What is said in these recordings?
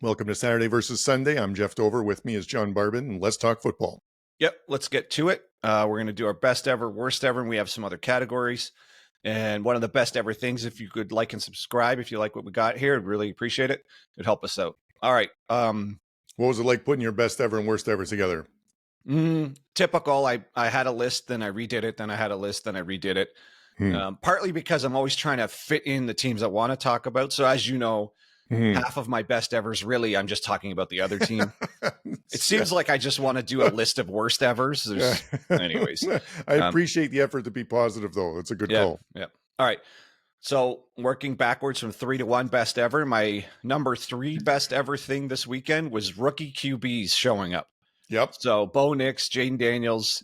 Welcome to Saturday versus Sunday. I'm Jeff Dover. With me is John Barbin, and let's talk football. Yep, let's get to it. We're going to do our best ever, worst ever, and we have some other categories. And one of the best ever things, if you could like and subscribe, if you like what we got here, I'd really appreciate it. It'd help us out. All right. What was it like putting your best ever and worst ever together? Typical. I had a list, then I redid it, then I had a list, then I redid it. Partly because I'm always trying to fit in the teams I want to talk about. So as you know, half of my best evers, really, I'm just talking about the other team. It seems like I just want to do a list of worst evers. Anyways. I appreciate the effort to be positive, though. It's a good call. Yeah. All right. So working backwards from 3 to 1 best ever, my number 3 best ever thing this weekend was rookie QBs showing up. Yep. So Bo Nix, Jayden Daniels,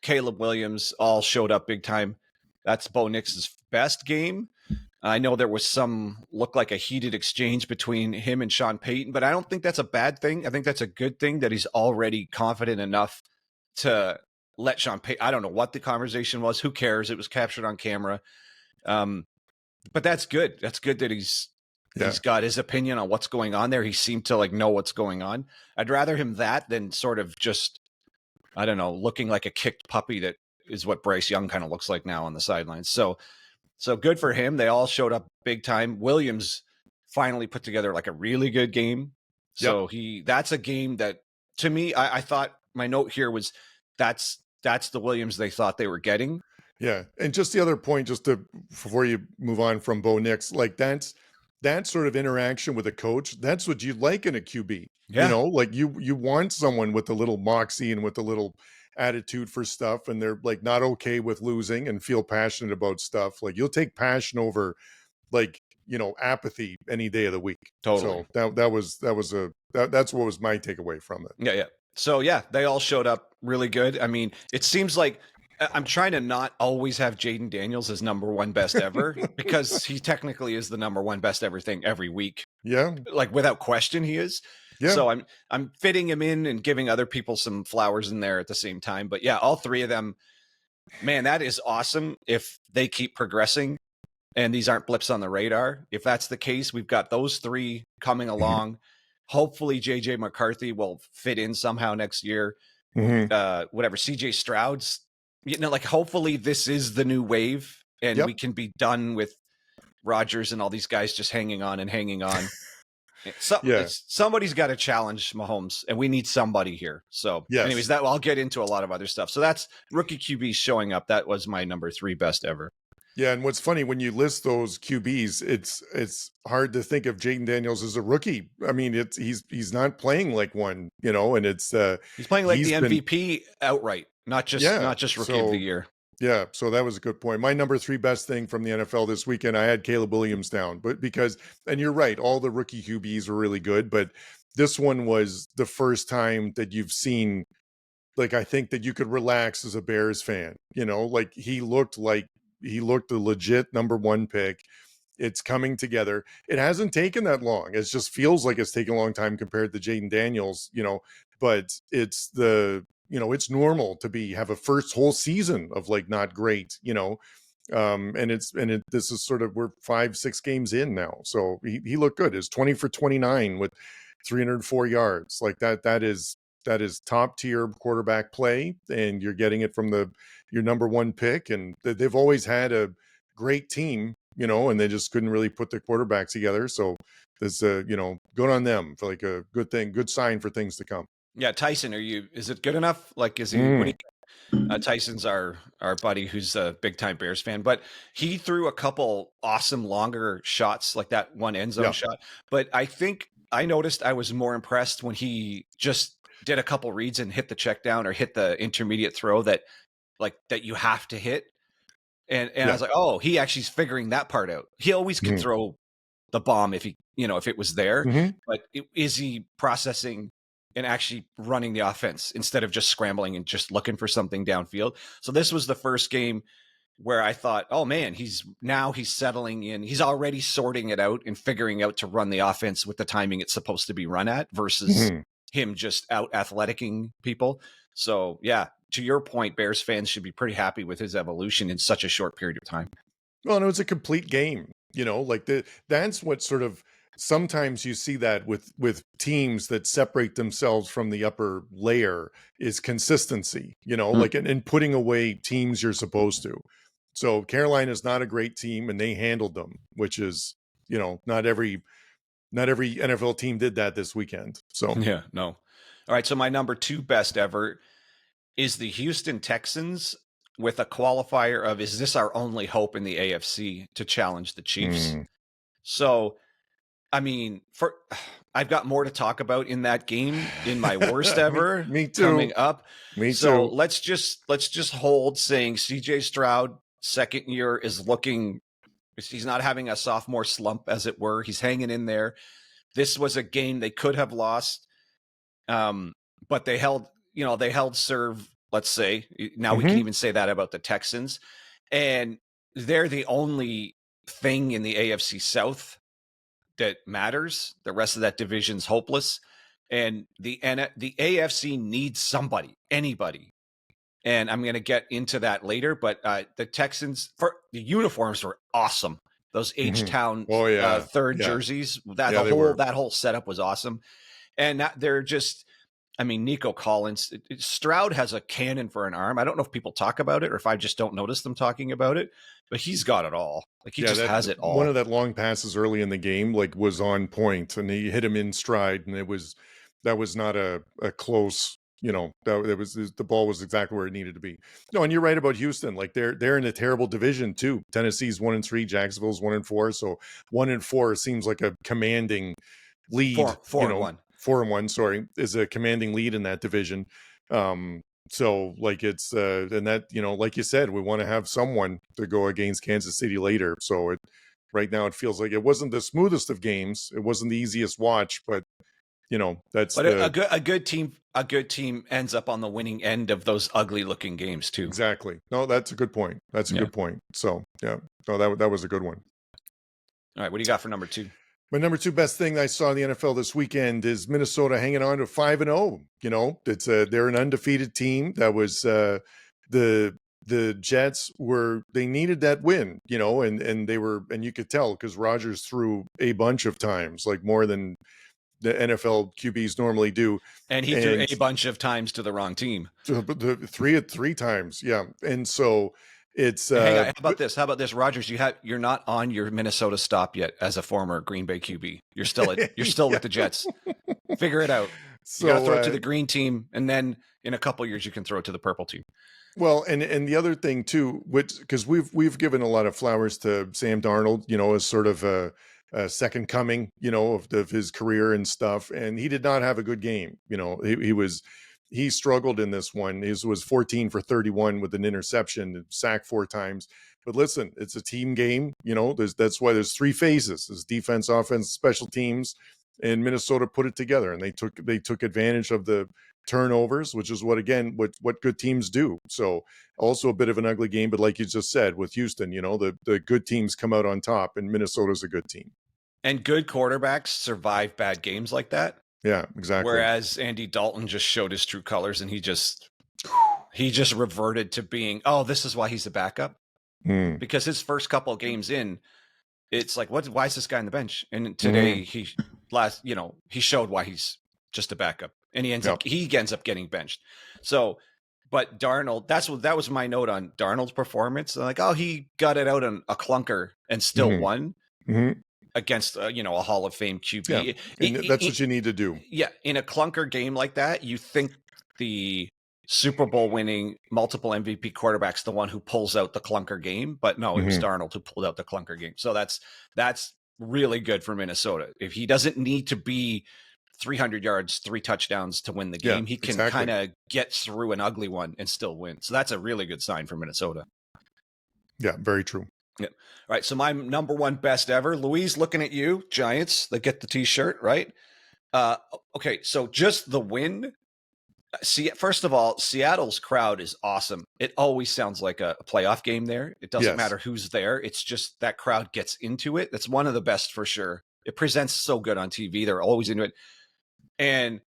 Caleb Williams all showed up big time. That's Bo Nix's best game. I know there was some look like a heated exchange between him and Sean Payton, but I don't think that's a bad thing. I think that's a good thing that he's already confident enough to let Sean Payton. I don't know what the conversation was. Who cares? It was captured on camera. But that's good. That's good that he's got his opinion on what's going on there. He seemed to know what's going on. I'd rather him that than sort of just, I don't know, looking like a kicked puppy that is what Bryce Young kind of looks like now on the sidelines. So good for him. They all showed up big time. Williams finally put together like a really good game. So that's a game that, to me, I thought my note here was that's the Williams they thought they were getting. Yeah. And just the other point, before you move on from Bo Nix, like that sort of interaction with a coach, that's what you like in a QB. Yeah. You want someone with a little moxie and with a little attitude for stuff, and they're like not okay with losing and feel passionate about stuff. Like you'll take passion over apathy any day of the week. Totally. So that's what was my takeaway from it. Yeah. So they all showed up really good. I mean, it seems like I'm trying to not always have Jayden Daniels as number 1 best ever because he technically is the number 1 best ever thing every week. Yeah. Like without question he is. Yeah. So I'm fitting him in and giving other people some flowers in there at the same time. But yeah, all 3 of them, man, that is awesome if they keep progressing and these aren't blips on the radar. If that's the case, we've got those 3 coming along. Hopefully JJ McCarthy will fit in somehow next year. Whatever, CJ Stroud's, hopefully this is the new wave and we can be done with Rodgers and all these guys just hanging on. Somebody's got to challenge Mahomes, and we need somebody here. So, anyways, I'll get into a lot of other stuff. So that's rookie QBs showing up. That was my number 3 best ever. Yeah, and what's funny when you list those QBs, it's hard to think of Jayden Daniels as a rookie. I mean, he's not playing like one, and it's he's playing like the MVP outright, not just rookie of the year. Yeah, so that was a good point. My number 3 best thing from the NFL this weekend, I had Caleb Williams down, but and you're right, all the rookie QBs were really good, but this one was the first time that you've seen, I think that you could relax as a Bears fan. He looked a legit number 1 pick. It's coming together. It hasn't taken that long. It just feels like it's taken a long time compared to Jayden Daniels, but it's it's normal to have a first whole season of not great, this is sort of, we're 5-6 games in now. So he looked good. It's 20 for 29 with 304 yards. That is top tier quarterback play, and you're getting it from your number 1 pick. And they've always had a great team, and they just couldn't really put the quarterbacks together. So there's good on them for a good thing, good sign for things to come. Yeah, Tyson, is it good enough? Is he? Tyson's our buddy who's a big time Bears fan, but he threw a couple awesome longer shots, like that one end zone shot. But I think I noticed I was more impressed when he just did a couple reads and hit the check down or hit the intermediate throw that you have to hit. And I was like, oh, he actually is figuring that part out. He always could throw the bomb if it was there, but is he processing and actually running the offense instead of just scrambling and just looking for something downfield? So this was the first game where I thought, oh man, he's settling in. He's already sorting it out and figuring out to run the offense with the timing it's supposed to be run at versus him just out athleticing people. So yeah, to your point, Bears fans should be pretty happy with his evolution in such a short period of time. Well, and it was a complete game, that's what sort of sometimes you see that with teams that separate themselves from the upper layer is consistency, like in putting away teams you're supposed to. So Carolina is not a great team, and they handled them, which is, not every NFL team did that this weekend. So Yeah, no. All right, so my number 2 best ever is the Houston Texans, with a qualifier of, is this our only hope in the AFC to challenge the Chiefs? So, I mean, I've got more to talk about in that game in my worst ever me too. coming up. Me so too. let's just hold saying CJ Stroud second year is looking, he's not having a sophomore slump, as it were. He's hanging in there. This was a game they could have lost. But they held serve, let's say. Now we can even say that about the Texans. And they're the only thing in the AFC South that matters. The rest of that division's hopeless. And the AFC needs somebody, anybody. And I'm going to get into that later. But the Texans, the uniforms were awesome. Those H-Town third jerseys, that whole setup was awesome. And they're just, I mean, Nico Collins, Stroud has a cannon for an arm. I don't know if people talk about it or if I just don't notice them talking about it, but he's got it all. Like he just has it all. One of that long passes early in the game, was on point, and he hit him in stride, and that was not a close, the ball was exactly where it needed to be. No, and you're right about Houston. Like they're in a terrible division too. Tennessee's 1-3, Jacksonville's 1-4. So 1-4 seems like a commanding lead. 4-1. 4-1, sorry, is a commanding lead in that division. So like it's and that, like you said, we want to have someone to go against Kansas City later. So right now it feels like it wasn't the smoothest of games. It wasn't the easiest watch, but that's a good team ends up on the winning end of those ugly looking games too. Exactly. No, that's a good point. That's a good point. So yeah, no, that was a good one. All right, what do you got for number 2? My number 2 best thing I saw in the NFL this weekend is Minnesota hanging on to 5-0. They're an undefeated team. That was the Jets they needed that win, and you could tell because Rodgers threw a bunch of times, like more than the NFL QBs normally do. And he threw a bunch of times to the wrong team. Three times, yeah. And so it's hang on, how about this, Rodgers? You're not on your Minnesota stop yet as a former Green Bay QB. You're still with the Jets. Figure it out. So you got to throw it to the green team, and then in a couple years you can throw it to the purple team. Well, and the other thing too, which because we've given a lot of flowers to Sam Darnold, as sort of a second coming, of his career and stuff, and he did not have a good game. He struggled in this one. He was 14 for 31 with an interception, sacked 4 times. But listen, it's a team game. That's why there's 3 phases: there's defense, offense, special teams. And Minnesota put it together, and they took advantage of the turnovers, which is what good teams do. So also a bit of an ugly game, but like you just said with Houston, the good teams come out on top, and Minnesota's a good team. And good quarterbacks survive bad games like that. Yeah, exactly. Whereas Andy Dalton just showed his true colors, and he just reverted to being, this is why he's a backup. Because his first couple of games in, it's like, why is this guy on the bench? And today he showed why he's just a backup, and he ends up getting benched. So, but Darnold, that was my note on Darnold's performance. Like, he got it out on a clunker and still won. Against a Hall of Fame QB. Yeah. That's what you need to do. Yeah, in a clunker game like that, you think the Super Bowl winning multiple MVP quarterback's the one who pulls out the clunker game, but no, it was Darnold who pulled out the clunker game. So that's really good for Minnesota. If he doesn't need to be 300 yards, 3 touchdowns to win the game, he can kind of get through an ugly one and still win. So that's a really good sign for Minnesota. Yeah, very true. Yeah. All right. So my number 1 best ever, Louise, looking at you, Giants, they get the t-shirt, right? Okay. So just the win. First of all, Seattle's crowd is awesome. It always sounds like a playoff game there. It doesn't matter who's there. It's just that crowd gets into it. That's one of the best for sure. It presents so good on TV. They're always into it. And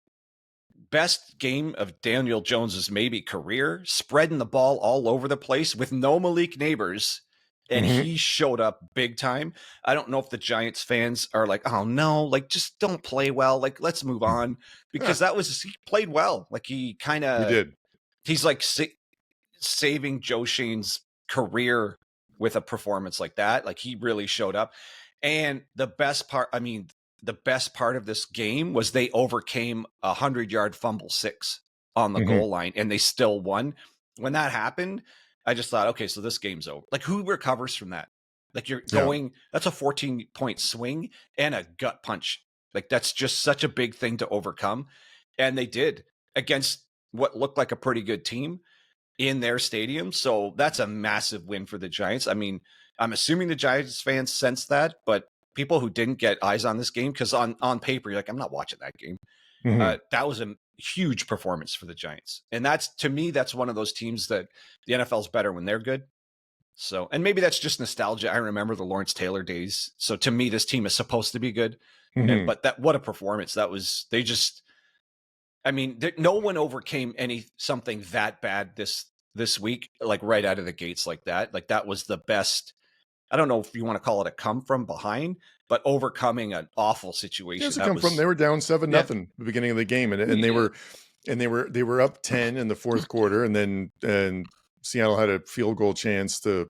best game of Daniel Jones's maybe career, spreading the ball all over the place with no Malik Neighbors. and he showed up big time. I don't know if the Giants fans are like, oh no, like just don't play well. Like, let's move on, because he played well. Like he did. he's like saving Joe Shane's career with a performance like that. Like he really showed up. And the best part of this game was they overcame a 100-yard fumble 6 on the goal line, and they still won. When that happened, I just thought, okay, so this game's over. Like, who recovers from that? Like, that's a 14-point swing and a gut punch. Like, that's just such a big thing to overcome. And they did against what looked like a pretty good team in their stadium. So that's a massive win for the Giants. I mean, I'm assuming the Giants fans sense that, but people who didn't get eyes on this game, because on paper, you're like, I'm not watching that game. That was a huge performance for the Giants. And to me, that's one of those teams that the NFL is better when they're good. So, and maybe that's just nostalgia. I remember the Lawrence Taylor days. So to me, this team is supposed to be good. But what a performance. No one overcame something that bad this week, like right out of the gates like that. Like that was the best. I don't know if you want to call it a come from behind, but overcoming an awful situation. Yes, they were down 7-0 at the beginning of the game, and they were up 10 in the fourth quarter, and Seattle had a field goal chance to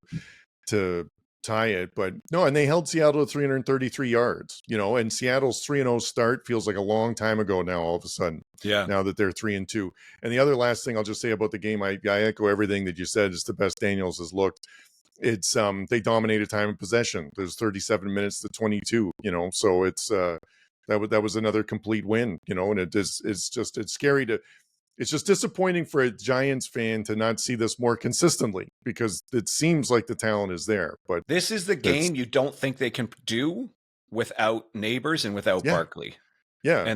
tie it, but no, and they held Seattle to 333 yards, and Seattle's 3-0 start feels like a long time ago now, all of a sudden. Yeah. Now that they're 3-2. And the other last thing I'll just say about the game, I echo everything that you said. It's the best Daniels has looked. It's they dominated time of possession. There's 37 minutes to 22, so it's that was another complete win, and it's scary it's just disappointing for a Giants fan to not see this more consistently, because it seems like the talent is there. But this is the game you don't think they can do without Neighbors and without Barkley. Yeah,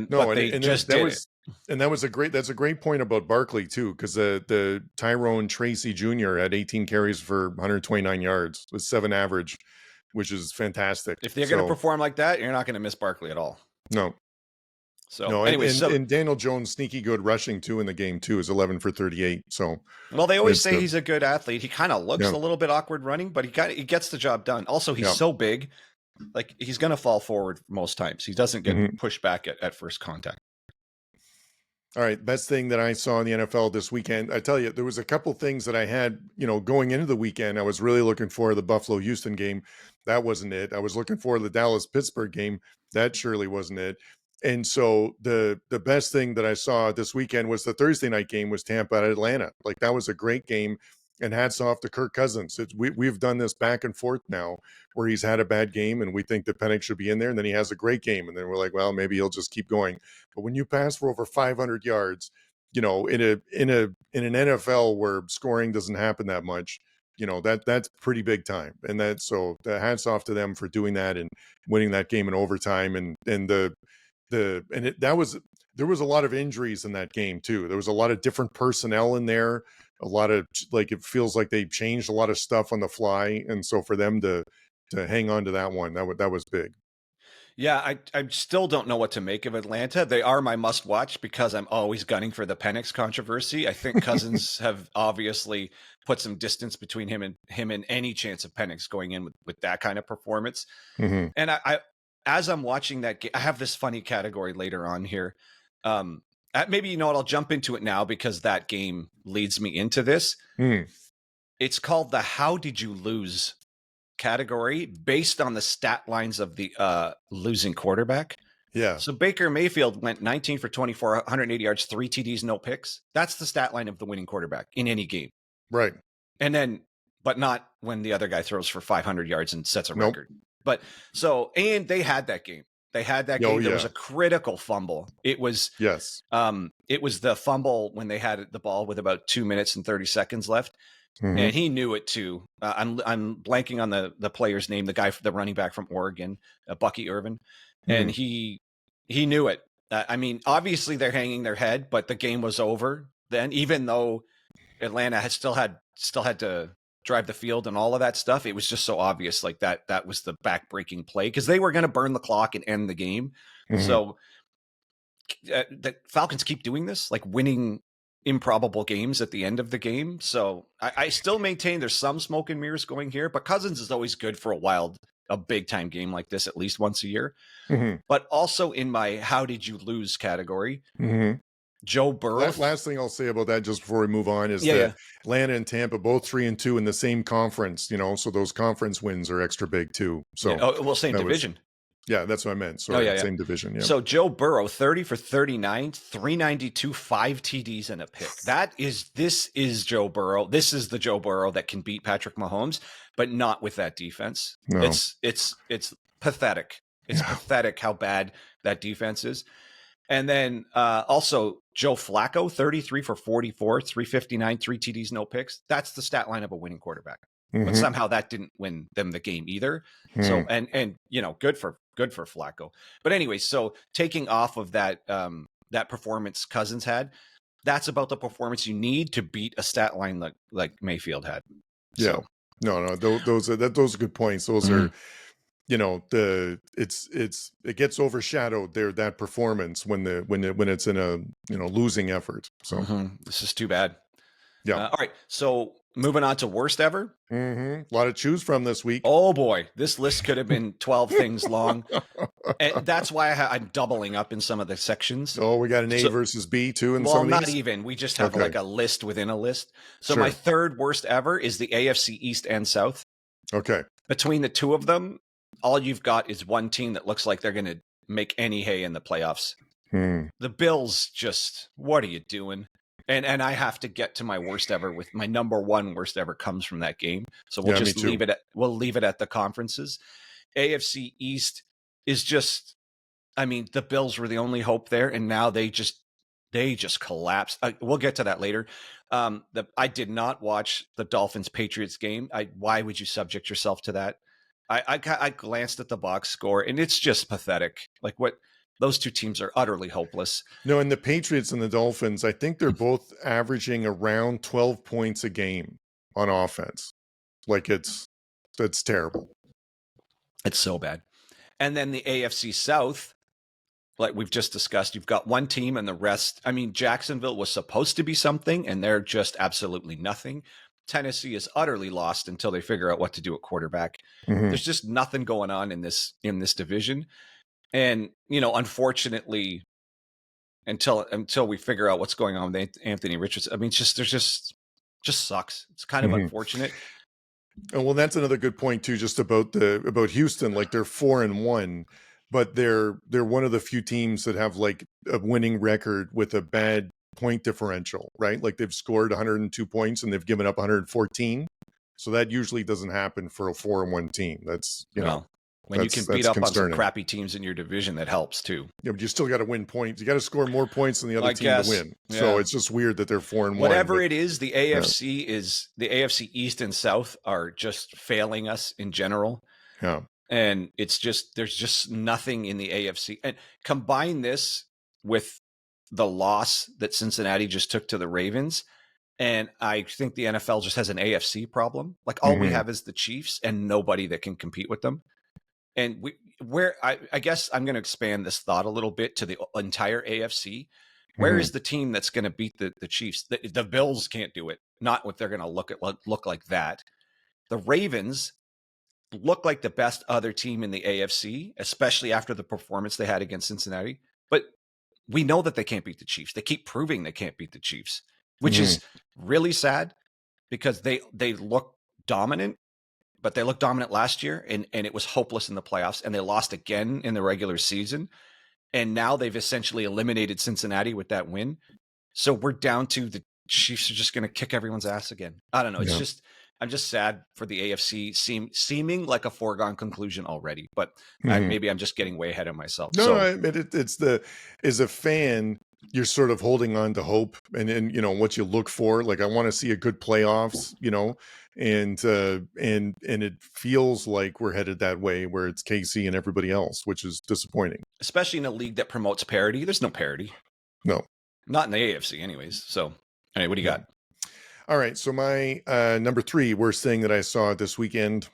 that's a great point about Barkley too, because the Tyrone Tracy Jr. had 18 carries for 129 yards with 7 average, which is fantastic. If they're going to perform like that, you're not going to miss Barkley at all. No. So no, and Daniel Jones sneaky good rushing too in the game too, is 11 for 38. So they always say he's a good athlete. He kind of looks a little bit awkward running, but he gets the job done. Also, he's so big, like he's going to fall forward most times. He doesn't get pushed back at first contact. All right, best thing that I saw in the NFL this weekend, I tell you, there was a couple things that I had, going into the weekend. I was really looking for the Buffalo-Houston game. That wasn't it. I was looking for the Dallas-Pittsburgh game. That surely wasn't it. And so the best thing that I saw this weekend was the Thursday night game was Tampa at Atlanta. Like that was a great game, and hats off to Kirk Cousins. We've done this back and forth now where he's had a bad game and we think that Penix should be in there, and then he has a great game. And then we're like, well, maybe he'll just keep going. But when you pass for over 500 yards, in an NFL where scoring doesn't happen that much, that's pretty big time. And so the hats off to them for doing that and winning that game in overtime. There was a lot of injuries in that game too. There was a lot of different personnel in there, a lot of it feels like they changed a lot of stuff on the fly. And so for them to hang on to that one, that was big. Yeah, I still don't know what to make of Atlanta. They are my must watch because I'm always gunning for the Penix controversy. I think Cousins have obviously put some distance between him and any chance of Penix going in with that kind of performance. And I as I'm watching that game, I have this funny category later on here. Maybe, I'll jump into it now because that game leads me into this. It's called the How Did You Lose category, based on the stat lines of the losing quarterback. Yeah. So Baker Mayfield went 19 for 24, 180 yards, 3 TDs, no picks. That's the stat line of the winning quarterback in any game. Right. But not when the other guy throws for 500 yards and sets a record. And they had that game. There was a critical fumble. It was the fumble when they had the ball with about 2 minutes and 30 seconds left. And he knew it too. I'm blanking on the player's name, the running back from Oregon, Bucky Irvin. And he knew it. Obviously they're hanging their head, but the game was over then, even though Atlanta had still had to drive the field and all of that stuff. It was just so obvious, like that was the back-breaking play because they were going to burn the clock and end the game. So the Falcons keep doing this, like winning improbable games at the end of the game. So I still maintain there's some smoke and mirrors going here, but Cousins is always good for a big time game like this, at least once a year. Mm-hmm. But also in my how did you lose category, Mm-hmm. Joe Burrow. Last thing I'll say about that, just before we move on, is Yeah, that yeah. Atlanta and Tampa both 3-2 in the same conference. So those conference wins are extra big too. So Yeah. Oh, well, same division. Yeah, that's what I meant. Sorry, yeah. Same division. Yeah. So Joe Burrow, 30 for 39, 392, 5 TDs and a pick. This is Joe Burrow. This is the Joe Burrow that can beat Patrick Mahomes, but not with that defense. No. It's pathetic. It's pathetic how bad that defense is. And then also Joe Flacco, 33 for 44, 359, 3 TDs, no picks. That's the stat line of a winning quarterback. Mm-hmm. But somehow that didn't win them the game either. So and good for Flacco. But anyway, so taking off of that that performance Cousins had, that's about the performance you need to beat a stat line like Mayfield had. So. Yeah. No, those are good points. Those are it gets overshadowed that performance when it's in a losing effort. So this is too bad. Yeah. All right. So moving on to worst ever. A lot to choose from this week. Oh boy, this list could have been 12 things long, and that's why I'm doubling up in some of the sections. Oh, we got an A versus B too, and some of these? Not even. We just have like a list within a list. So Sure. my third worst ever is the AFC East and South. Okay. Between the two of them, all you've got is one team that looks like they're going to make any hay in the playoffs. The Bills, just what are you doing? And I have to get to my worst ever with my number one worst ever comes from that game. So we'll just leave it at the conferences. AFC East is just, I mean, the Bills were the only hope there, and now they just collapsed. We'll get to that later. I did not watch the Dolphins Patriots game. Why would you subject yourself to that? I glanced at the box score, and it's just pathetic. Like what. Those two teams are utterly hopeless. No, and the Patriots and the Dolphins, I think they're both averaging around 12 points a game on offense. Like that's terrible. It's so bad. And then the AFC South, like we've just discussed, you've got one team and the rest. I mean, Jacksonville was supposed to be something, and they're just absolutely nothing. Tennessee is utterly lost until they figure out what to do at quarterback. There's just nothing going on in this division. And, unfortunately, until we figure out what's going on with Anthony Richardson, I mean, there's just sucks. It's kind of unfortunate. And well, that's another good point too, just about Houston. Like they're 4-1, but they're one of the few teams that have like a winning record with a bad point differential, right? Like they've scored 102 points and they've given up 114. So that usually doesn't happen for a 4-1 team. That's when you can beat up on some crappy teams in your division, that helps too. Yeah, but you still got to win points. You got to score more points than the other team to win. Yeah. So it's just weird that they're 4-1. Whatever it is, the AFC the AFC East and South are just failing us in general. Yeah. And it's just there's just nothing in the AFC. And combine this with the loss that Cincinnati just took to the Ravens. And I think the NFL just has an AFC problem. Like all we have is the Chiefs and nobody that can compete with them. And I guess I'm going to expand this thought a little bit to the entire AFC. Where is the team that's going to beat the Chiefs? The Bills can't do it. Not what they're going to look like that. The Ravens look like the best other team in the AFC, especially after the performance they had against Cincinnati. But we know that they can't beat the Chiefs. They keep proving they can't beat the Chiefs, which is really sad because they look dominant. But they looked dominant last year, and it was hopeless in the playoffs, and they lost again in the regular season. And now they've essentially eliminated Cincinnati with that win. So we're down to the Chiefs are just going to kick everyone's ass again. I don't know. It's I'm just sad for the AFC seeming like a foregone conclusion already, but maybe I'm just getting way ahead of myself. No, it's as a fan, you're sort of holding on to hope and what you look for. Like I want to see a good playoffs, and it feels like we're headed that way where it's KC and everybody else, which is disappointing. Especially in a league that promotes parity. There's no parity. No. Not in the AFC anyways. So anyway, what do you got? All right. So my number 3 worst thing that I saw this weekend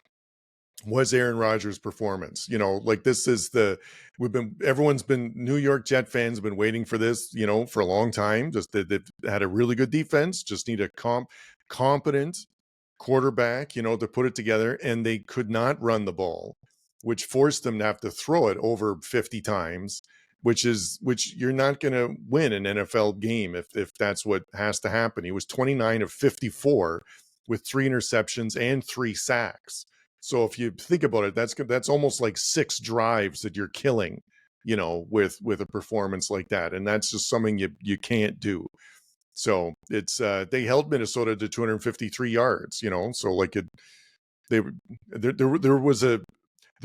was Aaron Rodgers' performance. You know, like this is everyone's been, New York Jet fans have been waiting for this, you know, for a long time. Just that they've had a really good defense, just need a competent quarterback, you know, to put it together. And they could not run the ball, which forced them to have to throw it over 50 times, which you're not going to win an NFL game if that's what has to happen. He was 29 of 54 with 3 interceptions and 3 sacks. So if you think about it, that's almost like 6 drives that you're killing, you know, with a performance like that. And that's just something you can't do. So it's they held Minnesota to 253 yards, you know. So like there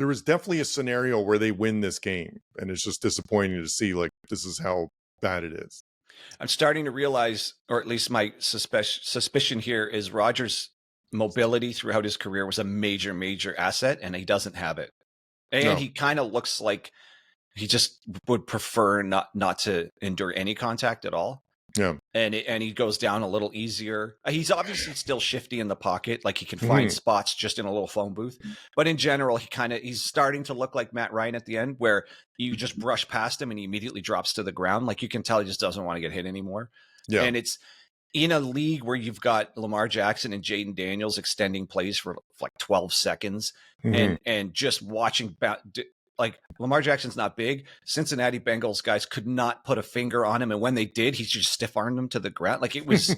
was definitely a scenario where they win this game, and it's just disappointing to see like this is how bad it is. I'm starting to realize, or at least my suspicion here is Rodgers' mobility throughout his career was a major asset, and he doesn't have it. And he kind of looks like he just would prefer not to endure any contact at all. Yeah. And he goes down a little easier. He's obviously still shifty in the pocket, like he can find spots just in a little phone booth. But in general, he's starting to look like Matt Ryan at the end, where you just brush past him and he immediately drops to the ground. Like you can tell he just doesn't want to get hit anymore. Yeah. And it's in a league where you've got Lamar Jackson and Jayden Daniels extending plays for like 12 seconds and just watching like Lamar Jackson's not big. Cincinnati Bengals guys could not put a finger on him. And when they did, he just stiff armed them to the ground. Like it was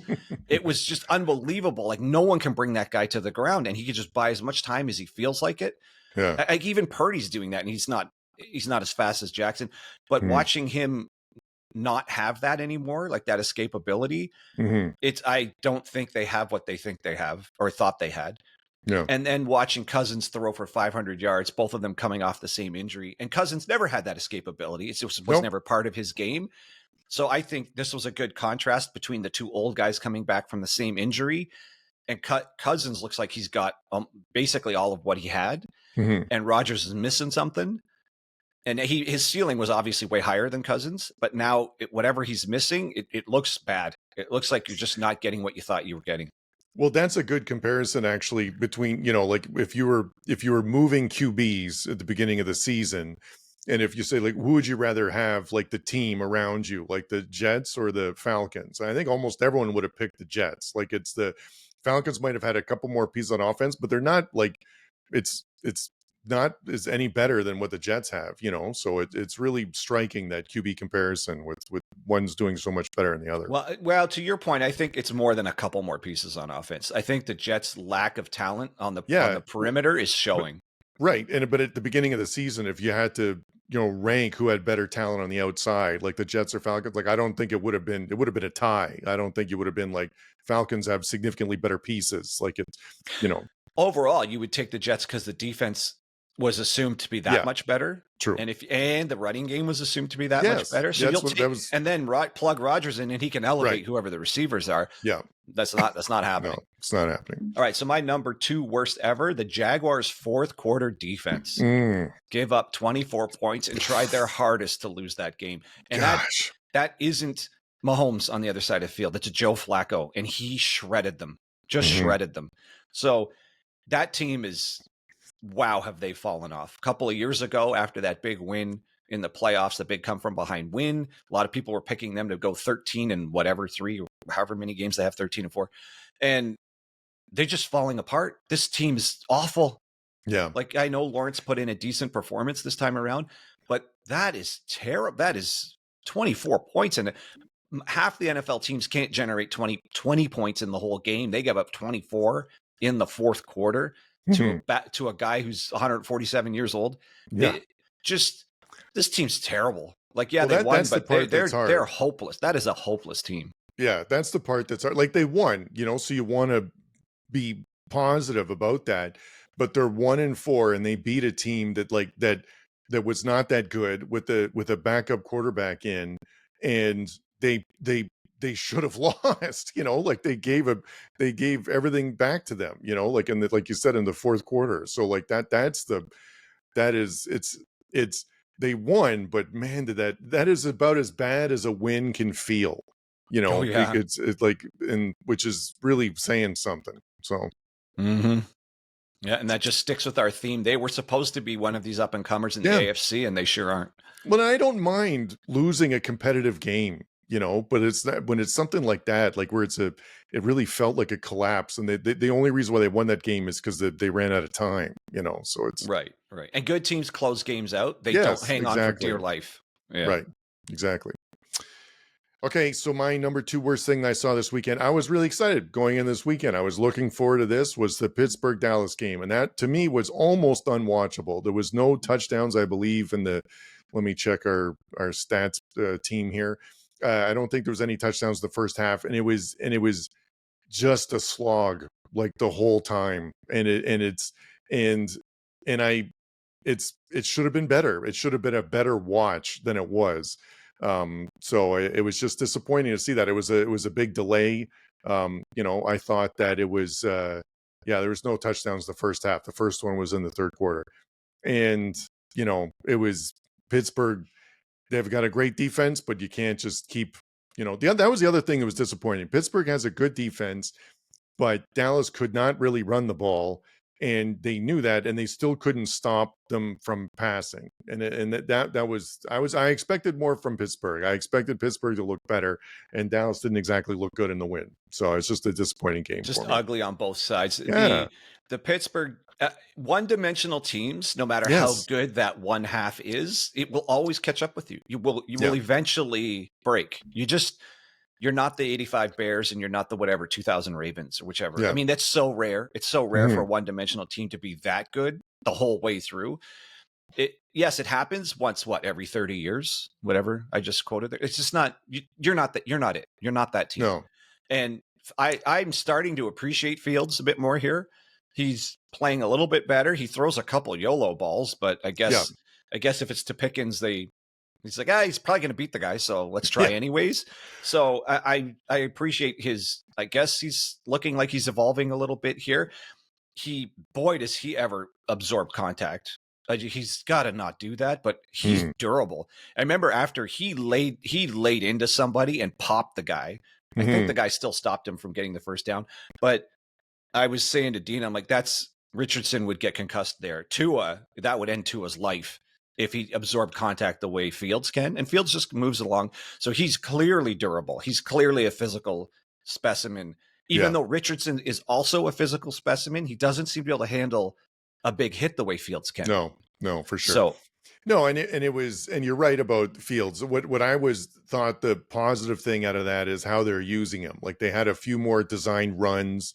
just unbelievable. Like no one can bring that guy to the ground, and he could just buy as much time as he feels like it. Yeah. Like even Purdy's doing that, and he's not as fast as Jackson, but watching him not have that anymore, like that escapability, I don't think they have what they think they have or thought they had. Yeah. And then watching Cousins throw for 500 yards, both of them coming off the same injury. And Cousins never had that escapability. It was never part of his game. So I think this was a good contrast between the two old guys coming back from the same injury. And Cousins looks like he's got basically all of what he had. And Rodgers is missing something. And his ceiling was obviously way higher than Cousins. But now whatever he's missing, it looks bad. It looks like you're just not getting what you thought you were getting. Well, that's a good comparison actually between, you know, like if you were moving QBs at the beginning of the season, and if you say like, who would you rather have, like the team around you, like the Jets or the Falcons? I think almost everyone would have picked the Jets. Like it's the Falcons might have had a couple more pieces on offense, but they're not like it's not as any better than what the Jets have, you know. So it's really striking that QB comparison with one's doing so much better than the other. Well, to your point, I think it's more than a couple more pieces on offense. I think the Jets' lack of talent on the perimeter is showing. Right. But at the beginning of the season, if you had to, you know, rank who had better talent on the outside, like the Jets or Falcons, like I don't think it would have been a tie. I don't think it would have been like Falcons have significantly better pieces. Like it, you know. Overall, you would take the Jets because the defense was assumed to be that much better. True. And the running game was assumed to be that much better. So and then plug Rodgers in and he can elevate whoever the receivers are. Yeah. That's not happening. No, it's not happening. All right. So my number 2 worst ever, the Jaguars' fourth quarter defense gave up 24 points and tried their hardest to lose that game. And that isn't Mahomes on the other side of the field. That's Joe Flacco. And he shredded them, shredded them. So that team is, wow, have they fallen off. A couple of years ago, after that big win in the playoffs, the big come from behind win, a lot of people were picking them to go 13 and whatever, 3 or however many games they have, 13-4. And they're just falling apart. This team is awful. Yeah. Like I know Lawrence put in a decent performance this time around, but that is terrible. That is 24 points. And half the NFL teams can't generate 20 points in the whole game. They give up 24 in the fourth quarter. To a guy who's 147 years old. Yeah. This team's terrible. Like, they won, but they're hopeless. That is a hopeless team. Yeah, that's the part that's hard. Like they won, you know, so you want to be positive about that. But they're 1-4 and they beat a team that was not that good with a backup quarterback in, and they should have lost, you know, like they gave everything back to them, you know, like like you said, in the fourth quarter. So like they won, but man, that is about as bad as a win can feel, you know. It's like, and which is really saying something. So Yeah, and that just sticks with our theme. They were supposed to be one of these up-and-comers in the Yeah. AFC, and they sure aren't. Well, I don't mind losing a competitive game, but it's that when it's something like that, like where it really felt like a collapse, and the only reason why they won that game is because they ran out of time, so it's right. And good teams close games out. They don't yes, hang on for dear life. Yeah. Right, exactly. Okay, so my number 2 worst thing I saw this weekend, I was really excited going in this weekend. I was looking forward to this, was the Pittsburgh Dallas game. And that to me was almost unwatchable. There was no touchdowns, I believe, let me check our stats team here. I don't think there was any touchdowns the first half. And it was just a slog like the whole time. And it should have been better. It should have been a better watch than it was. So it was just disappointing to see that. It was a big delay. I thought that it was there was no touchdowns the first half. The first one was in the third quarter. And it was Pittsburgh. They've got a great defense, but you can't just keep, that was the other thing that was disappointing. Pittsburgh has a good defense, but Dallas could not really run the ball, and they knew that, and they still couldn't stop them from passing. And I expected more from Pittsburgh. I expected Pittsburgh to look better, and Dallas didn't exactly look good in the win. So it's just a disappointing game. Just for me. Ugly on both sides. Yeah. The Pittsburgh one-dimensional teams, no matter how good that one half is, it will always catch up with you. You will eventually break. You're not the 85 Bears, and you're not the whatever 2000 Ravens or whichever. Yeah. I mean, that's so rare. It's so rare for a one-dimensional team to be that good the whole way through. Yes, it happens once, every 30 years, whatever I just quoted there. It's just not, you're not that. You're not it. You're not that team. No. And I'm starting to appreciate Fields a bit more here. He's playing a little bit better. He throws a couple YOLO balls, but I guess if it's to Pickens, he's like, he's probably going to beat the guy, so let's try anyways. So I appreciate his. I guess he's looking like he's evolving a little bit here. Does he ever absorb contact. He's got to not do that, but he's durable. I remember after he laid into somebody and popped the guy. I think the guy still stopped him from getting the first down, but I was saying to Dean, I'm like, Richardson would get concussed there. Tua, that would end Tua's life if he absorbed contact the way Fields can. And Fields just moves along. So he's clearly durable. He's clearly a physical specimen. Even though Richardson is also a physical specimen, he doesn't seem to be able to handle a big hit the way Fields can. No, for sure. So no, and you're right about Fields. What I thought the positive thing out of that is how they're using him. Like they had a few more design runs,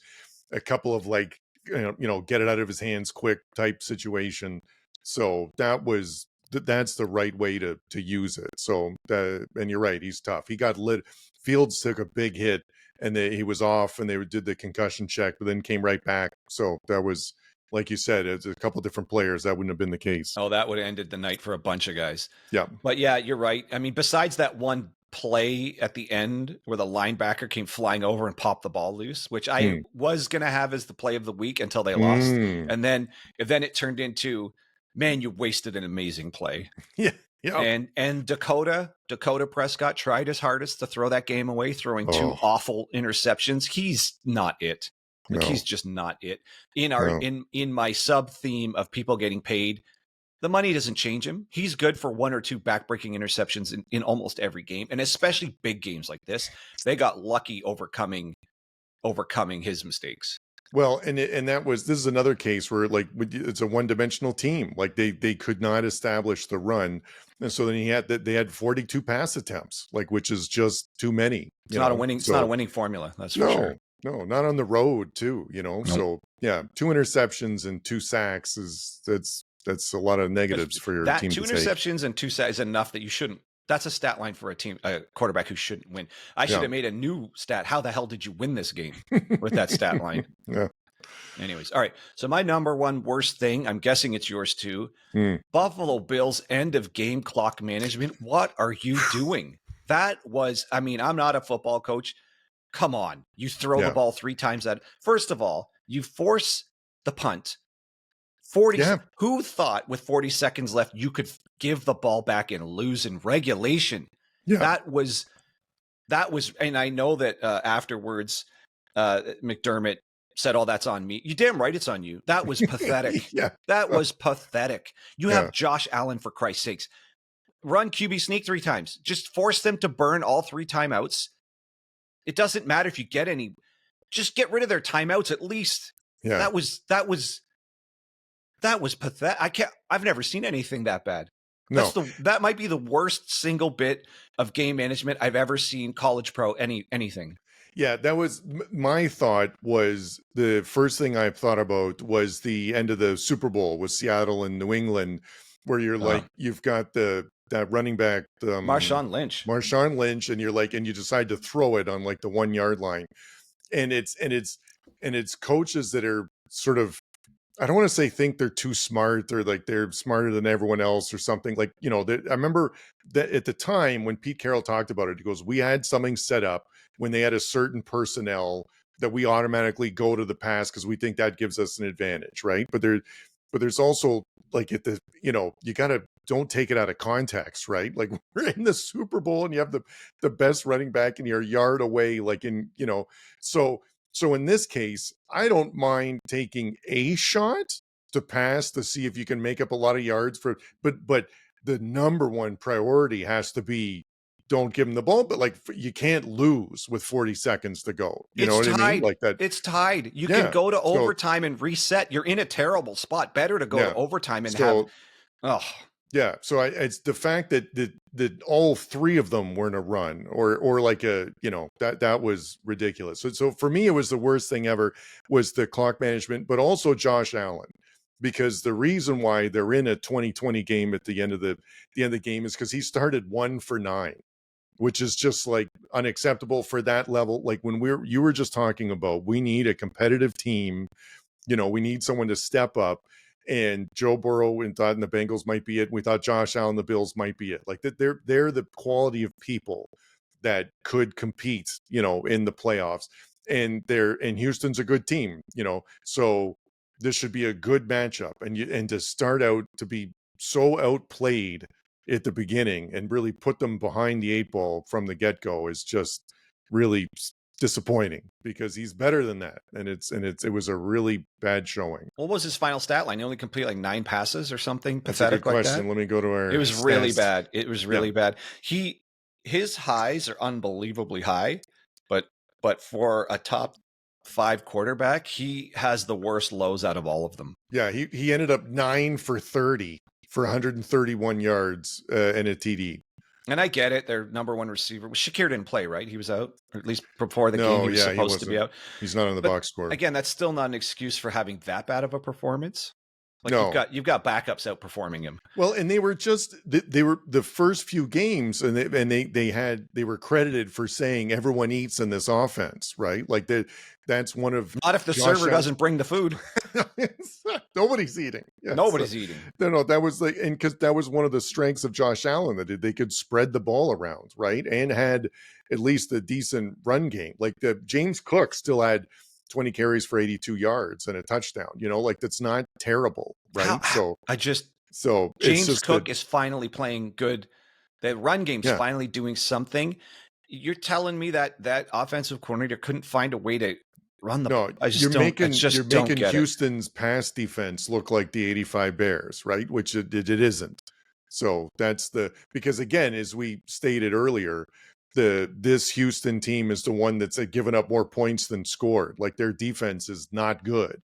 a couple of get it out of his hands quick type situation. So that's the right way to use it. So and you're right, he's tough. He got lit. Fields took a big hit, and he was off, and they did the concussion check, but then came right back. So that was, like you said, it's a couple different players. That wouldn't have been the case. Oh, that would have ended the night for a bunch of guys. Yeah. But yeah, you're right. I mean, besides that one play at the end where the linebacker came flying over and popped the ball loose, which I was going to have as the play of the week until they lost. And then it turned into, man, you wasted an amazing play. Yeah. And Dakota Prescott tried his hardest to throw that game away, throwing two awful interceptions. He's not it. He's just not it. In my sub theme of people getting paid, the money doesn't change him. He's good for one or two backbreaking interceptions in almost every game, and especially big games like this. They got lucky overcoming his mistakes. Well, and this is another case where it's a one-dimensional team. Like they could not establish the run, and so then they had 42 pass attempts, which is just too many. It's not a winning formula. That's for sure. No, not on the road too. Nope. So yeah, 2 interceptions and 2 sacks that's a lot of negatives for your team. 2 interceptions and 2 sacks is enough that you shouldn't. That's a stat line for a quarterback who shouldn't win. I should have made a new stat. How the hell did you win this game with that stat line? Yeah. Anyways, all right. So my number one worst thing, I'm guessing it's yours too. Buffalo Bills end of game clock management. What are you doing? That was, I mean, I'm not a football coach. Come on. You throw the ball 3 times at. First of all, you force the punt. 40. Who thought with 40 seconds left you could give the ball back and lose in regulation? That was, and I know that afterwards, McDermott said, "Oh, that's on me." You damn right it's on you. That was pathetic. Yeah. That was pathetic. You Yeah. have Josh Allen, for Christ's sakes. Run QB sneak 3 times. Just force them to burn all 3 timeouts. It doesn't matter if you get any. Just get rid of their timeouts at least. Yeah. That was pathetic. I've never seen anything that bad. No. That might be the worst single bit of game management I've ever seen college pro anything. Yeah, that was my thought. Was the first thing I thought about was the end of the Super Bowl with Seattle and New England, where you're like, you've got that running back, Marshawn Lynch, and you're like, and you decide to throw it on like the 1 yard line, and it's coaches that are sort of, I don't want to say think they're too smart or like they're smarter than everyone else or something. Like, I remember that at the time when Pete Carroll talked about it, he goes, we had something set up when they had a certain personnel that we automatically go to the pass because we think that gives us an advantage, right? But there's also like at the, you gotta, don't take it out of context, right? Like we're in the Super Bowl and you have the best running back and you're a yard away, like so in this case, I don't mind taking a shot to pass to see if you can make up a lot of yards but the number one priority has to be, don't give them the ball, but like you can't lose with 40 seconds to go. You know what I mean? Like that. It's tied. You can go to overtime and reset. You're in a terrible spot. Better to go to overtime and Yeah, so it's the fact that all 3 of them were in a run or like that was ridiculous. So for me, it was the worst thing ever was the clock management, but also Josh Allen, because the reason why they're in a 2020 game at the end of the game is because he started 1 for 9, which is just like unacceptable for that level. Like when you were just talking about, we need a competitive team, we need someone to step up. And Joe Burrow and thought the Bengals might be it. We thought Josh Allen, the Bills might be it. Like that, they're the quality of people that could compete, in the playoffs. And Houston's a good team, So this should be a good matchup. And to start out to be so outplayed at the beginning and really put them behind the 8 ball from the get-go is just really disappointing, because he's better than that, and it was a really bad showing. What was his final stat line? He only completed like 9 passes or something. That's pathetic a good question. Like that. Let me go to our. It was really bad. It was really bad. His highs are unbelievably high, but for a top 5 quarterback, he has the worst lows out of all of them. Yeah, he ended up 9 for 30 for 131 yards and a TD. And I get it. Their number 1 receiver, Shakir didn't play, right? He was out, or at least before the game. He was supposed to be out. He's not on the box score. Again, that's still not an excuse for having that bad of a performance. Like you've got backups outperforming him. Well, and they were the first few games, and they were credited for saying everyone eats in this offense, right? Like that's one of, not if the server doesn't bring the food. Nobody's eating. Yeah, Nobody's eating. No, that was like, and because that was one of the strengths of Josh Allen, that they could spread the ball around, right, and had at least a decent run game. Like James Cook still had 20 carries for 82 yards and a touchdown, like that's not terrible, right? James Cook is finally playing good. The run game's finally doing something. You're telling me that offensive coordinator couldn't find a way to run the ball? You're making Houston's pass defense look like the 85 Bears, right? Which it isn't. So that's because again, as we stated earlier, this Houston team is the one that's given up more points than scored. Like their defense is not good.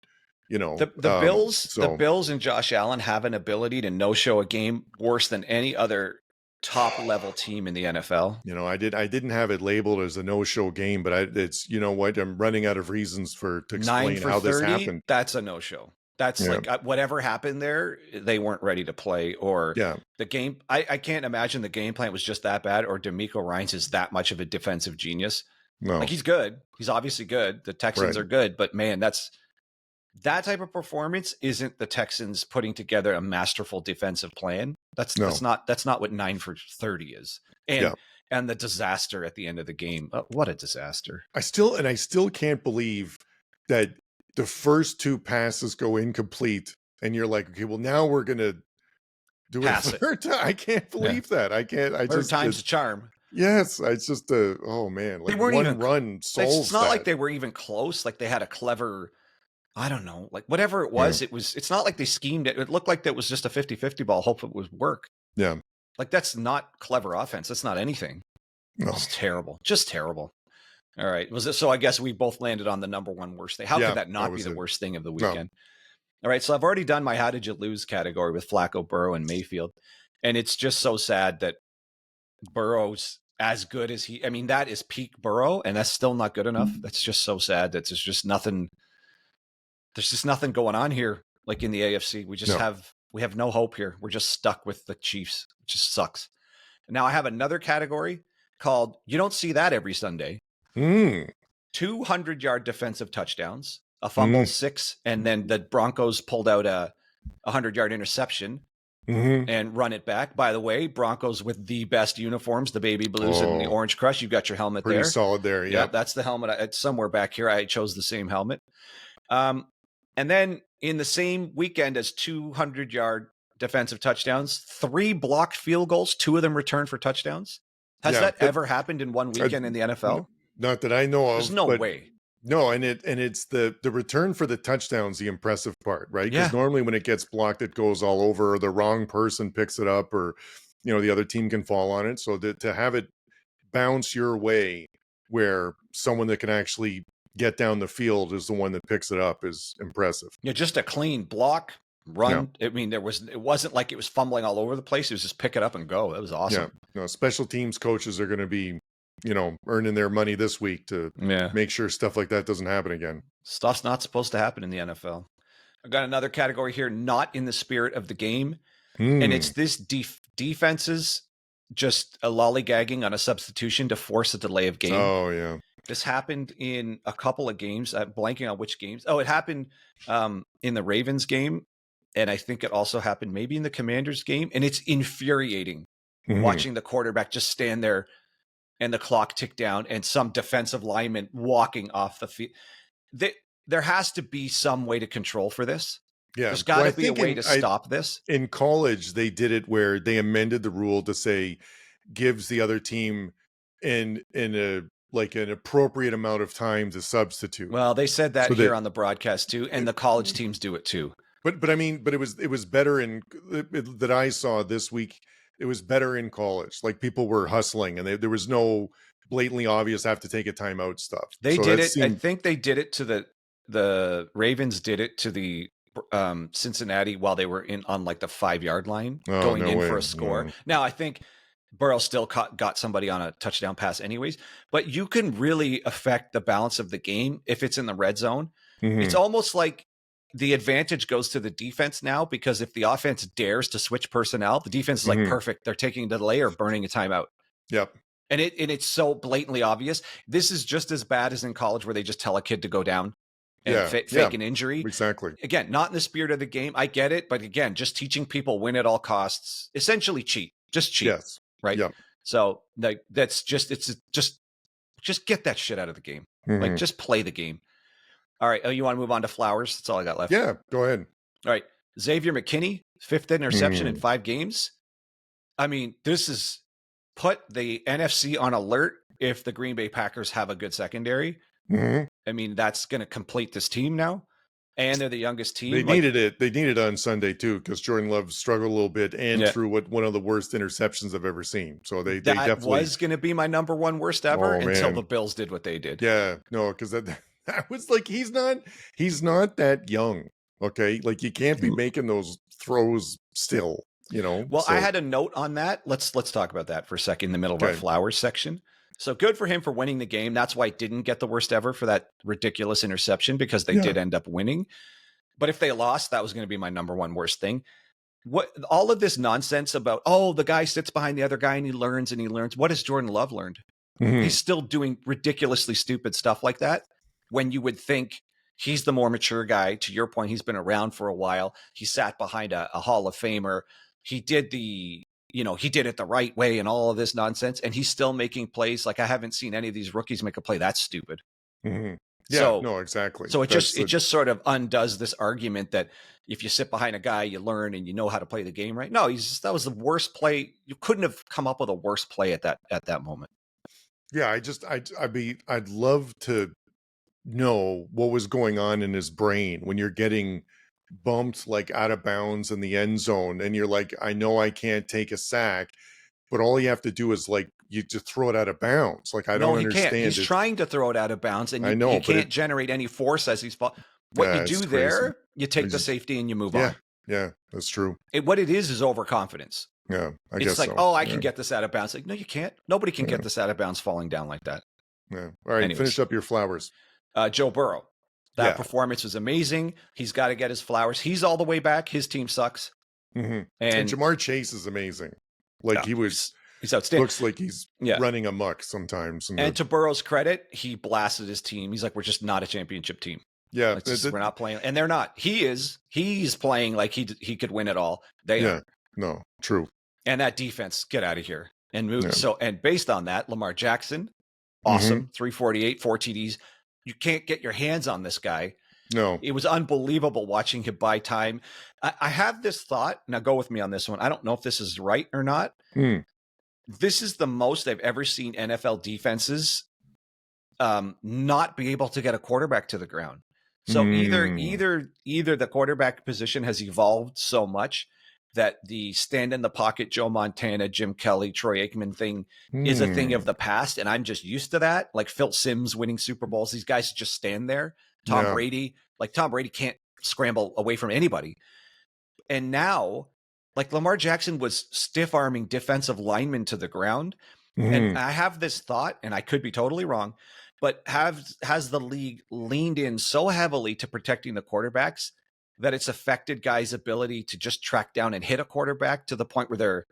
The Bills and Josh Allen have an ability to no-show a game worse than any other top-level team in the NFL. I didn't have it labeled as a no-show game, but it's I'm running out of reasons to explain how 30, this happened. That's a no-show. That's like whatever happened there, they weren't ready to play, or the game. I can't imagine the game plan was just that bad, or DeMeco Ryans is that much of a defensive genius. No. Like he's good. He's obviously good. The Texans are good, but man, that type of performance isn't the Texans putting together a masterful defensive plan. That's not what 9 for 30 is. And the disaster at the end of the game. What a disaster. I still can't believe that the first 2 passes go incomplete, and you're like, okay, well now we're gonna do it a third time. I can't believe that. I can't. Third time's a charm. Yes, it's just oh man, They like weren't one even. run It's solves not like that. they were even close. Like they had a clever. I don't know, like whatever it Yeah, was. It was. It's not like they schemed it. It looked like that was just a 50-50 ball. Hope it would work. yeah, Like that's not clever offense. That's not anything. no, It's terrible. Just terrible. All right. Was it so? I guess we both landed on the number one worst thing. How could yeah, that that not be was the it. worst thing of the No, weekend? All right. So I've already done my how did you lose category with Flacco, Burrow, and Mayfield. And it's just so sad that Burrow's as good as he, I mean, that is peak Burrow, and that's still not good enough. That's just so sad. That's just nothing. There's just nothing going on here. Like in the AFC, no. we have no hope here. We're just stuck with the Chiefs. It just sucks. Now I have another category called you don't see that every Sunday. Mm, 200-yard defensive touchdowns, a fumble, mm, 6, and then the Broncos pulled out a 100-yard interception mm-hmm. and run it back. By the way, Broncos with the best uniforms, the baby blues and the Oh, orange crush. You've got your helmet pretty there. solid there. Yeah, Yep. that's the helmet. It's somewhere back here. I chose the same helmet. And then in the same weekend as 200-yard defensive touchdowns, 3 blocked field goals, 2 of them returned for touchdowns. Has Yeah, that ever happened in one weekend in the NFL? not that I know There's of, no but way. no, and it's the return for the touchdowns, the impressive part, right? Because Yeah. normally when it gets blocked, it goes all over, or the wrong person picks it up, or the other team can fall on it. So to have it bounce your way, where someone that can actually get down the field is the one that picks it up, is impressive. Yeah, just a clean block, run. Yeah. I mean, it wasn't like it was fumbling all over the place. It was just pick it up and go. That was awesome. Yeah, no, special teams coaches are going to be, earning their money this week to Yeah. make sure stuff like that doesn't happen again. Stuff's not supposed to happen in the NFL. I've got another category here, not in the spirit of the game. And it's this defenses just a lollygagging on a substitution to force a delay of game. Oh, yeah. This happened in a couple of games. I'm blanking on which games. Oh, it happened in the Ravens game. And I think it also happened maybe in the Commanders game. And it's infuriating watching the quarterback just stand there and the clock tick down and some defensive lineman walking off the field. There has to be some way to control for this. Yeah. There's got to be a way to stop this. In college, they did it where they amended the rule to say gives the other team in an appropriate amount of time to substitute. Well, they said that here on the broadcast too, and the college teams do it too. But I mean, it was better in that I saw this week. It was better in college. Like people were hustling, and there was no blatantly obvious have to take a timeout stuff. They did it. I think they did it to the Ravens did it to the Cincinnati while they were on like the 5-yard line going in for a score. No. Now I think Burrow still got somebody on a touchdown pass anyways, but you can really affect the balance of the game if it's in the red zone. It's almost like the advantage goes to the defense now, because if the offense dares to switch personnel, the defense is like, perfect. They're taking a delay or burning a timeout. Yep. And it's so blatantly obvious. This is just as bad as in college where they just tell a kid to go down and fake an injury. Exactly. Again, not in the spirit of the game. I get it. But again, just teaching people win at all costs, essentially cheat, just cheat. Yes. Right. Yep. So that's just get that shit out of the game. Like just play the game. All right. Oh, you want to move on to Flowers? That's all I got left. Yeah, go ahead. All right. Xavier McKinney, 5th interception in 5 games. I mean, this is put the NFC on alert if the Green Bay Packers have a good secondary. I mean, that's going to complete this team now. And they're the youngest team. They needed it. They needed it on Sunday too, because Jordan Love struggled a little bit and threw one of the worst interceptions I've ever seen. So they definitely was going to be my number one worst ever until the Bills did what they did. Yeah, no, because that was like he's not that young. Okay, like you can't be making those throws still. Well, I had a note on that. Let's talk about that for a second in the middle of our Flowers section. So good for him for winning the game. That's why I didn't get the worst ever for that ridiculous interception, because they did end up winning. But if they lost, that was going to be my number one worst thing. What all of this nonsense about, the guy sits behind the other guy and he learns. What has Jordan Love learned? He's still doing ridiculously stupid stuff like that when you would think he's the more mature guy. To your point, he's been around for a while. He sat behind a Hall of Famer. He did he did it the right way and all of this nonsense. And he's still making plays. Like I haven't seen any of these rookies make a play that's stupid. Yeah, So no, exactly. so it just sort of undoes this argument that if you sit behind a guy, you learn and you know how to play the game right. No, that was the worst play. You couldn't have come up with a worse play at that moment. Yeah, I'd love to know what was going on in his brain when you're getting bumped like out of bounds in the end zone and you're like, I know I can't take a sack, but all you have to do is like you just throw it out of bounds. Like I No, don't he can't. He's understand it. trying to throw it out of bounds, and I he know, but can't generate any force as he's fall. What you do it's crazy. there, you take the safety and you move Yeah, on. yeah, that's true. What it is overconfidence. Yeah, I It's guess like, so. oh, I Yeah, can get this out of bounds. Like, no, you can't. Nobody can get this out of bounds falling down like that. yeah. All right, Anyways. finish up your flowers. Joe Burrow. That performance was amazing. He's got to get his flowers. He's all the way back. His team sucks. And And Jamar Chase is amazing. Like he's outstanding. Looks like he's running amok sometimes. And to Burrow's credit, he blasted his team. He's like, we're just not a championship team. Yeah, we're not playing, and they're not. He's playing like he could win it all. They are. No, true. And that defense, get out of here and move. So, and based on that, Lamar Jackson, awesome, 348, 4 TDs. You can't get your hands on this guy. No, it was unbelievable watching him buy time. I have this thought. Now, go with me on this one. I don't know if this is right or not. This is the most I've ever seen NFL defenses not be able to get a quarterback to the ground. So either the quarterback position has evolved so much that the stand in the pocket Joe Montana, Jim Kelly, Troy Aikman thing is a thing of the past, and I'm just used to that. Like Phil Simms winning Super Bowls, these guys just stand there. Tom Brady can't scramble away from anybody. And now, like Lamar Jackson was stiff-arming defensive linemen to the ground. And I have this thought, and I could be totally wrong, but has the league leaned in so heavily to protecting the quarterbacks that it's affected guys' ability to just track down and hit a quarterback to the point where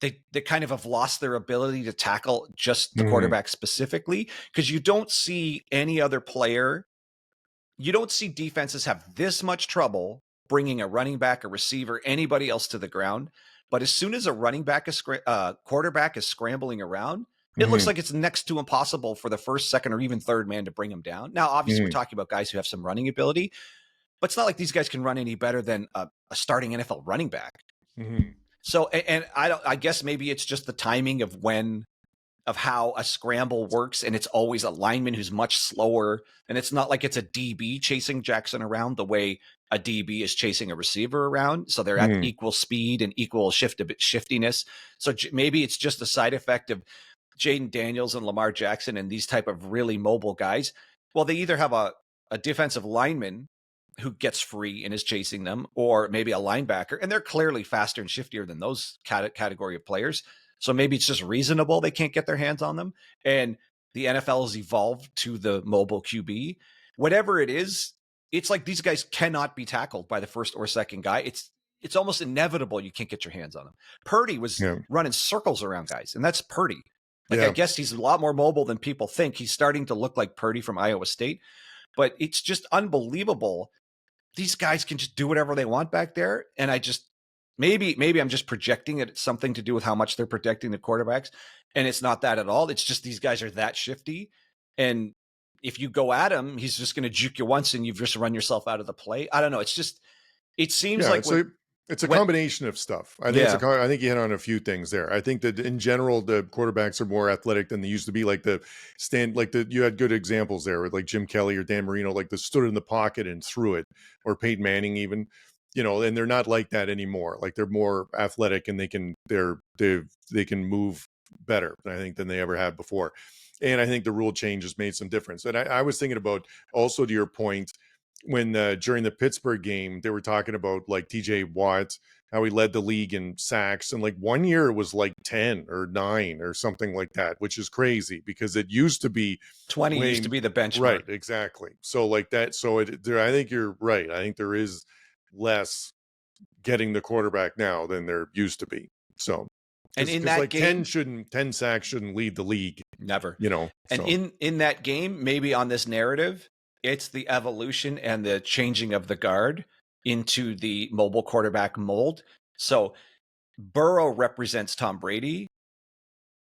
they kind of have lost their ability to tackle just the quarterback specifically, because you don't see any other player. You don't see defenses have this much trouble bringing a running back, a receiver, anybody else to the ground. But as soon as a running back quarterback is scrambling around, it looks like it's next to impossible for the first, second, or even third man to bring him down. Now, obviously, we're talking about guys who have some running ability, but it's not like these guys can run any better than a starting NFL running back. So, and I guess maybe it's just the timing of how a scramble works, and it's always a lineman who's much slower, and it's not like it's a DB chasing Jackson around the way a DB is chasing a receiver around. So they're at equal speed and equal shiftiness. So maybe it's just a side effect of Jayden Daniels and Lamar Jackson and these type of really mobile guys. Well, they either have a defensive lineman who gets free and is chasing them, or maybe a linebacker, and they're clearly faster and shiftier than those category of players. So maybe it's just reasonable they can't get their hands on them. And the NFL has evolved to the mobile QB. Whatever it is, it's like these guys cannot be tackled by the first or second guy. It's almost inevitable you can't get your hands on them. Purdy was running circles around guys, and that's Purdy. I guess he's a lot more mobile than people think. He's starting to look like Purdy from Iowa State, but it's just unbelievable. These guys can just do whatever they want back there. And I just, maybe I'm just projecting it. It's something to do with how much they're protecting the quarterbacks. And it's not that at all. It's just these guys are that shifty. And if you go at him, he's just going to juke you once and you've just run yourself out of the play. I don't know. It's just, it seems like it's a combination of stuff. I think you hit on a few things there. I think that in general, the quarterbacks are more athletic than they used to be. Like you had good examples there with like Jim Kelly or Dan Marino, like stood in the pocket and threw it, or Peyton Manning even, and they're not like that anymore. Like they're more athletic and they can move better, I think, than they ever have before. And I think the rule change has made some difference. And I was thinking about, also to your point, when during the Pittsburgh game, they were talking about like TJ Watt, how he led the league in sacks. And like one year it was like 10 or 9 or something like that, which is crazy because it used to be 20 used to be the benchmark. Right, exactly. So like that. So I think you're right. I think there is less getting the quarterback now than there used to be. So, and in that like game, 10 sacks shouldn't lead the league. Never. And in that game, maybe on this narrative, it's the evolution and the changing of the guard into the mobile quarterback mold. So Burrow represents Tom Brady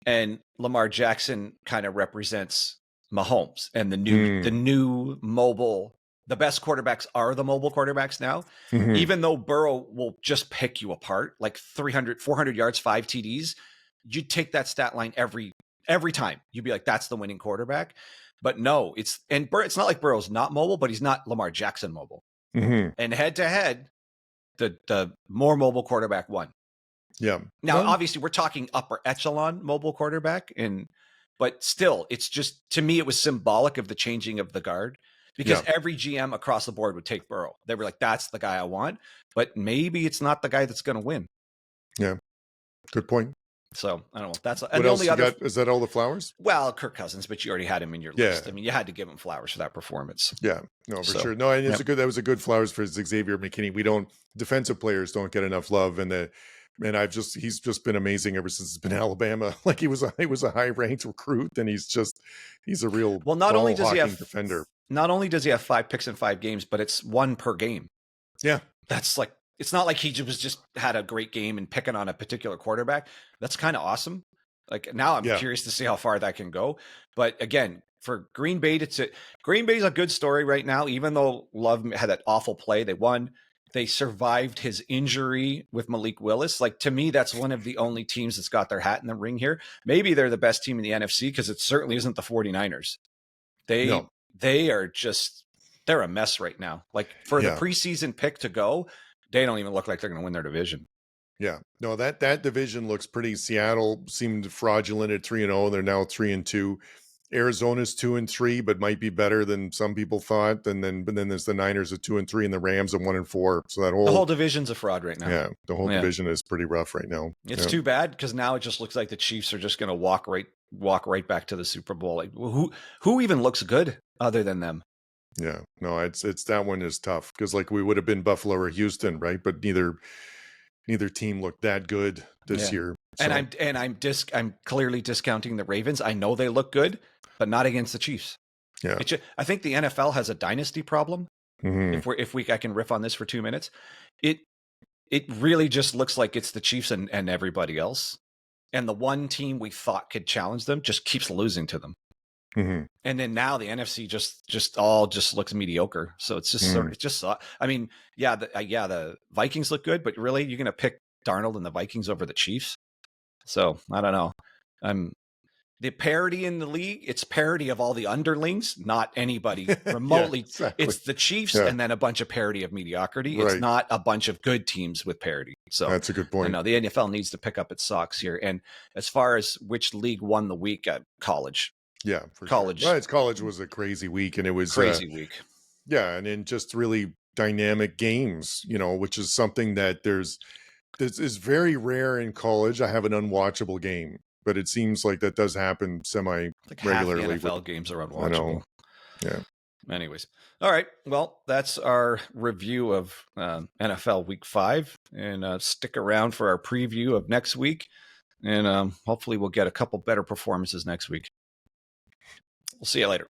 and Lamar Jackson kind of represents Mahomes and the new mobile. The best quarterbacks are the mobile quarterbacks now. Even though Burrow will just pick you apart, like 300, 400 yards, 5 TDs, you'd take that stat line every time. You'd be like, that's the winning quarterback. But no, it's not like Burrow's not mobile, but he's not Lamar Jackson mobile. And head to head, the more mobile quarterback won. Yeah. Now, obviously, we're talking upper echelon mobile quarterback, but still, it's just, to me, it was symbolic of the changing of the guard, because every GM across the board would take Burrow. They were like, that's the guy I want, but maybe it's not the guy that's going to win. Yeah. Good point. So I don't know. That's what else you got? Is that all the flowers? Well, Kirk Cousins, but you already had him in your list. I mean, you had to give him flowers for that performance. Yeah, no, for sure. No, and that was a good flowers for Xavier McKinney. Defensive players don't get enough love, and he's just been amazing ever since he's been in Alabama. Like he was a high ranked recruit, and he's a real not only does he have defender. Not only does he have 5 picks in 5 games, but it's 1 per game. Yeah, that's like, it's not like he just had a great game and picking on a particular quarterback. That's kind of awesome. Like now I'm curious to see how far that can go. But again, for Green Bay, Green Bay's a good story right now, even though Love had that awful play. They won. They survived his injury with Malik Willis. Like, to me, that's one of the only teams that's got their hat in the ring here. Maybe they're the best team in the NFC, because it certainly isn't the 49ers. They are just, they're a mess right now. Like, for the preseason pick to go, they don't even look like they're going to win their division. Yeah, no, that division looks pretty. Seattle seemed fraudulent at 3-0. They're now 3-2. Arizona's 2-3, but might be better than some people thought. But then there's the Niners at 2-3, and the Rams at 1-4. So the whole division's a fraud right now. Yeah, the whole division is pretty rough right now. It's too bad, because now it just looks like the Chiefs are just going to walk right back to the Super Bowl. Like, who even looks good other than them? Yeah, no, it's that one is tough, because like we would have been Buffalo or Houston, right? But neither team looked that good this year. So. And I'm clearly discounting the Ravens. I know they look good, but not against the Chiefs. Yeah, I think the NFL has a dynasty problem. I can riff on this for 2 minutes. It really just looks like it's the Chiefs and everybody else, and the one team we thought could challenge them just keeps losing to them. And then now the NFC just looks mediocre. So it's just I mean, the Vikings look good, but really, you're going to pick Darnold and the Vikings over the Chiefs? So I don't know. The parity in the league, it's parity of all the underlings, not anybody remotely. Exactly. It's the Chiefs and then a bunch of parity of mediocrity. Right. It's not a bunch of good teams with parity. So that's a good point. No, the NFL needs to pick up its socks here. And as far as which league won the week, college. Yeah, for college. Sure. Well, college was a crazy week, and it was crazy week. Yeah, and in just really dynamic games, which is something that this is very rare in college. I have an unwatchable game, but it seems like that does happen semi-regularly. Half the NFL games are unwatchable. I know. Yeah. Anyways, all right. Well, that's our review of NFL Week 5, and stick around for our preview of next week, and hopefully we'll get a couple better performances next week. We'll see you later.